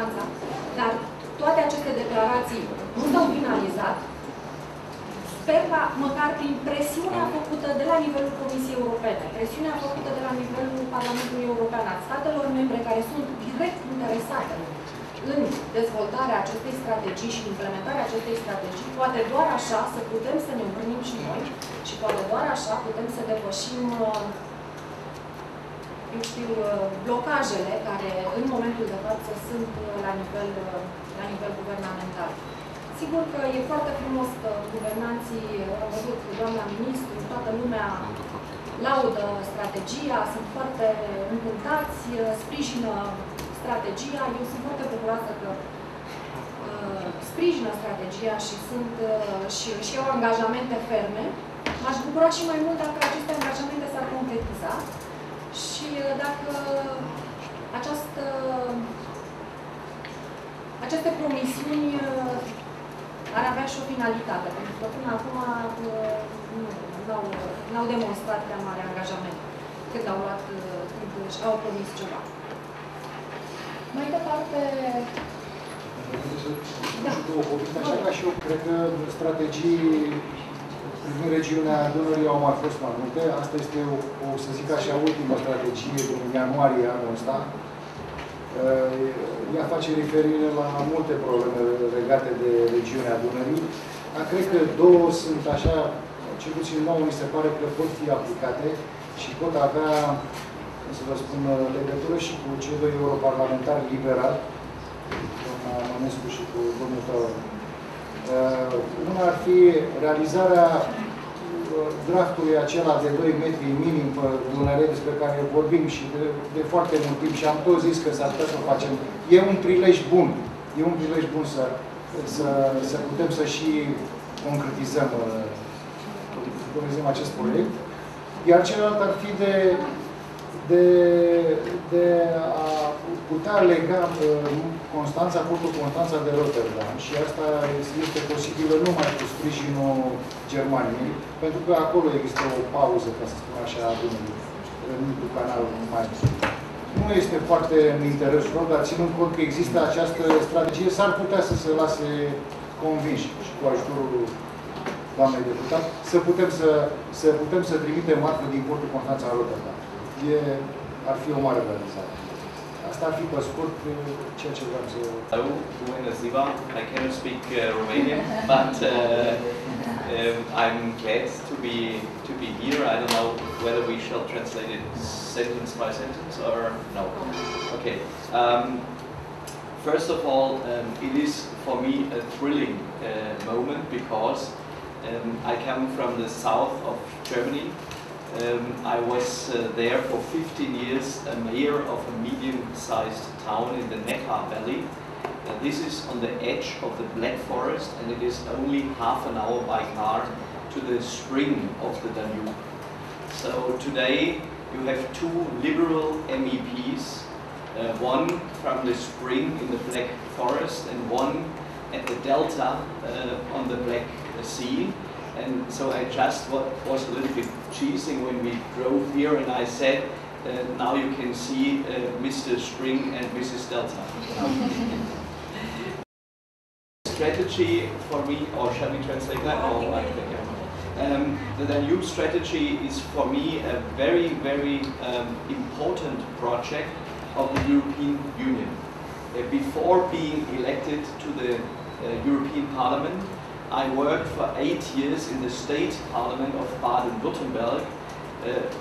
Constanța, dar toate aceste declarații nu s-au finalizat. Sper ca, măcar prin presiunea făcută de la nivelul Comisiei Europene, presiunea făcută de la nivelul Parlamentului European, a statelor membre care sunt direct interesate în dezvoltarea acestei strategii și implementarea acestei strategii, poate doar așa să putem să ne întâlnim și noi și poate doar așa putem să depășim, eu știu, blocajele care în momentul de față sunt la nivel guvernamental. Sigur că e foarte frumos că guvernanții, au văzut doamna ministru, toată lumea laudă strategia, sunt foarte încântați, sprijină strategia. Eu sunt foarte bucuroasă că sprijină strategia și și au angajamente ferme. M-aș bucura și mai mult dacă aceste angajamente s-ar concretiza și dacă aceste promisiuni ar avea și o finalitate, pentru că până acum n-au demonstrat prea mare angajament când au promis ceva. Mai departe... Așa ca și eu, cred că strategii privind regiunea Dunării au mai fost mai multe. Asta este, să zic așa, ultima strategie din ianuarie anul ăsta. Ea face referire la multe probleme legate de regiunea Dunării. Dar cred că două sunt așa, cel puțin nouă, mi se pare că pot fi aplicate și pot avea, să vă spun, legătură și cu cei doi europarlamentari liberali, doamna Manescu și cu domnul Tău. Una ar fi realizarea draftului acela de 2 metri minim pe Dunăre, despre care vorbim și de foarte mult timp și am tot zis că s-ar putea să o facem. E un prilej bun. E un prilej bun să putem să și concretizăm acest proiect. Iar celălalt ar fi de a putea lega Constanța, portul Constanța de Rotterdam. Și asta este posibilă numai cu sprijinul Germaniei, pentru că acolo există o pauză, ca să spun așa, cu canalul mai mult. Nu este foarte în interesul lor, dar ținând cont că există această strategie, s-ar putea să se lase convinși și cu ajutorul doamnei deputat, să putem să trimitem marfă din portul Constanța la Rotterdam. Ar fi o mare realizare. Asta ar fi pe scurt ceea ce vreau să... Hello, bună ziua. I cannot speak Romanian, but I'm glad to be here. I don't know whether we shall translate it sentence by sentence or no. Okay. First of all, it is for me a thrilling moment because I come from the south of Germany. I was there for 15 years, a mayor of a medium-sized town in the Neckar Valley. This is on the edge of the Black Forest, and it is only half an hour by car to the spring of the Danube. So today you have two liberal MEPs, one from the spring in the Black Forest and one at the delta on the Black Sea. And so I just was a little bit cheesing when we drove here, and I said, now you can see Mr. Spring and Mrs. Delta. Strategy for me, or shall we translate that? The Danube strategy is for me a very, very important project of the European Union. Before being elected to the European Parliament, I worked for 8 years in the state parliament of Baden-Württemberg.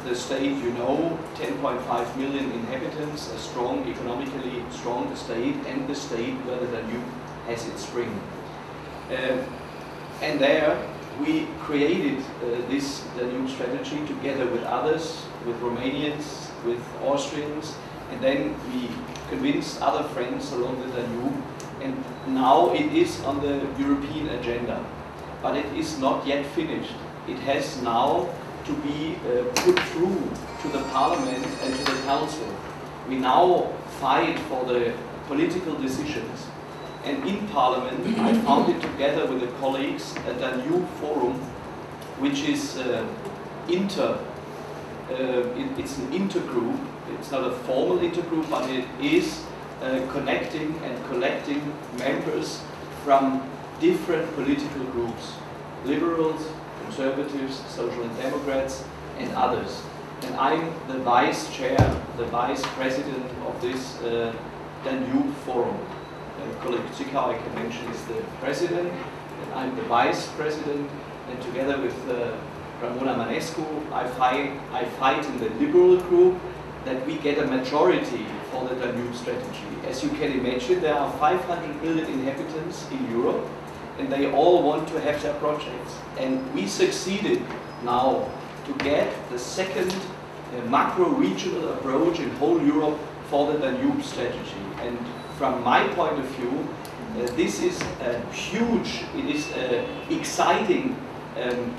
The state, you know, 10.5 million inhabitants, a strong, economically strong state, and the state where the Danube has its spring. And there we created this Danube strategy together with others, with Romanians, with Austrians, and then we convinced other friends along the Danube. And now it is on the European agenda, but it is not yet finished. It has now to be put through to the Parliament and to the Council. We now fight for the political decisions. And in Parliament, I founded together with the colleagues a Danube Forum, which is it's an intergroup. It's not a formal intergroup, but it is connecting and collecting members from different political groups, liberals, conservatives, social and democrats, and others. And I'm the vice chair, the vice president of this Danube Forum. Colleague Zwickau, I can mention, is the president, and I'm the vice president, and together with Ramona Manescu, I fight in the liberal group that we get a majority for the Danube strategy. As you can imagine, there are 500 million inhabitants in Europe, and they all want to have their projects. And we succeeded now to get the second macro-regional approach in whole Europe for the Danube strategy. And from my point of view, this is a huge, it is an exciting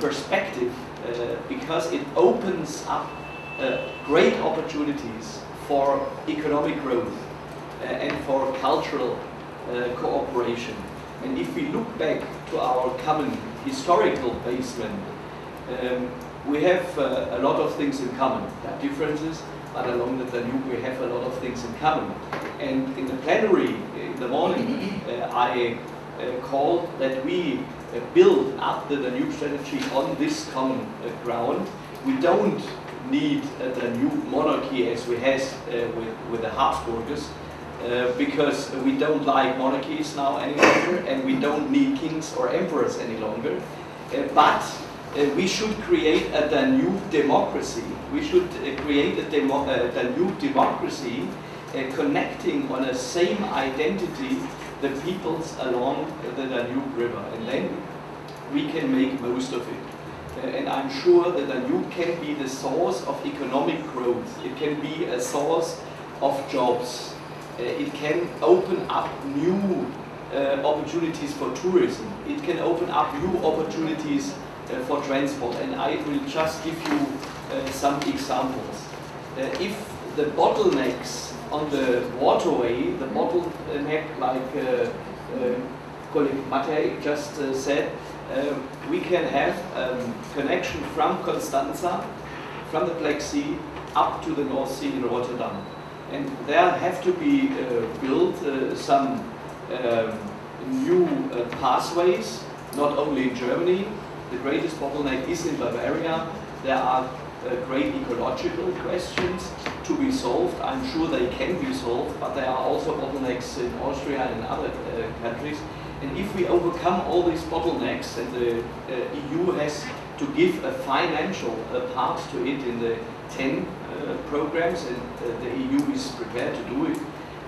perspective because it opens up great opportunities for economic growth and for cultural cooperation. And if we look back to our common historical basement, we have a lot of things in common. There are differences, but along the Danube we have a lot of things in common. And in the plenary in the morning, I called that we build up the Danube strategy on this common ground. We don't need a Danube monarchy as we have with the Habsburgers, because we don't like monarchies now any longer, and we don't need kings or emperors any longer. But we should create a Danube democracy. We should create a Danube democracy connecting on a same identity the peoples along the Danube River, and then we can make most of it. And I'm sure that the Danube can be the source of economic growth. It can be a source of jobs. It can open up new opportunities for tourism. It can open up new opportunities for transport. And I will just give you some examples. If the bottlenecks on the waterway, the bottleneck like colleague Matej just said, we can have connection from Constanta, from the Black Sea, up to the North Sea in Rotterdam. And there have to be built some new pathways, not only in Germany. The greatest bottleneck is in Bavaria. There are great ecological questions to be solved. I'm sure they can be solved, but there are also bottlenecks in Austria and in other countries. And if we overcome all these bottlenecks, and the EU has to give a financial part to it in the 10 programs, and the EU is prepared to do it,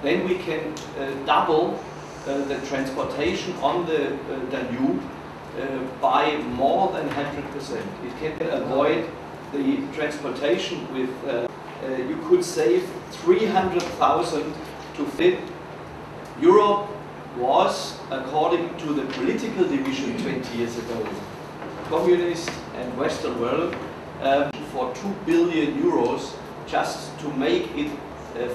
then we can double the transportation on the Danube by more than 100%. It can avoid the transportation with, you could save 300,000 to fit. Europe was, according to the political division 20 years ago, communist and Western world, for 2 billion euros just to make it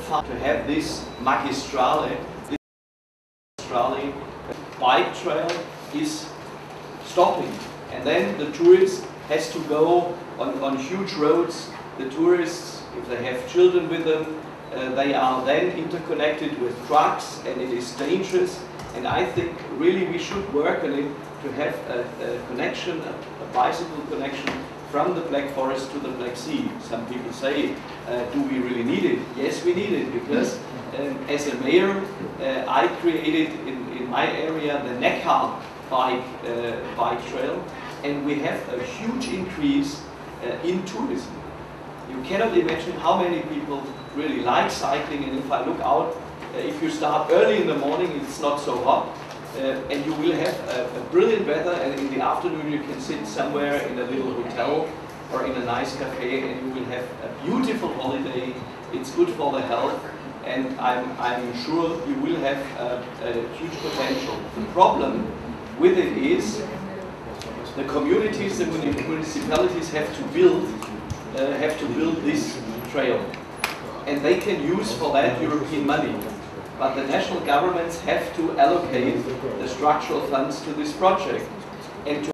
fun to have this magistrale bike trail is stopping. And then the tourist has to go on huge roads. The tourists, if they have children with them, they are then interconnected with trucks, and it is dangerous. And I think really we should work on it to have a connection, a bicycle connection from the Black Forest to the Black Sea. Some people say, do we really need it? Yes, we need it, because as a mayor, I created in my area the Neckar bike trail, and we have a huge increase in tourism. You cannot imagine how many people really like cycling, and if I look out, if you start early in the morning, it's not so hot, and you will have a brilliant weather, and in the afternoon you can sit somewhere in a little hotel or in a nice cafe, and you will have a beautiful holiday. It's good for the health, and I'm sure you will have a huge potential. The problem with it is the communities, the municipalities have to build this trail, and they can use for that European money. But the national governments have to allocate the structural funds to this project. And to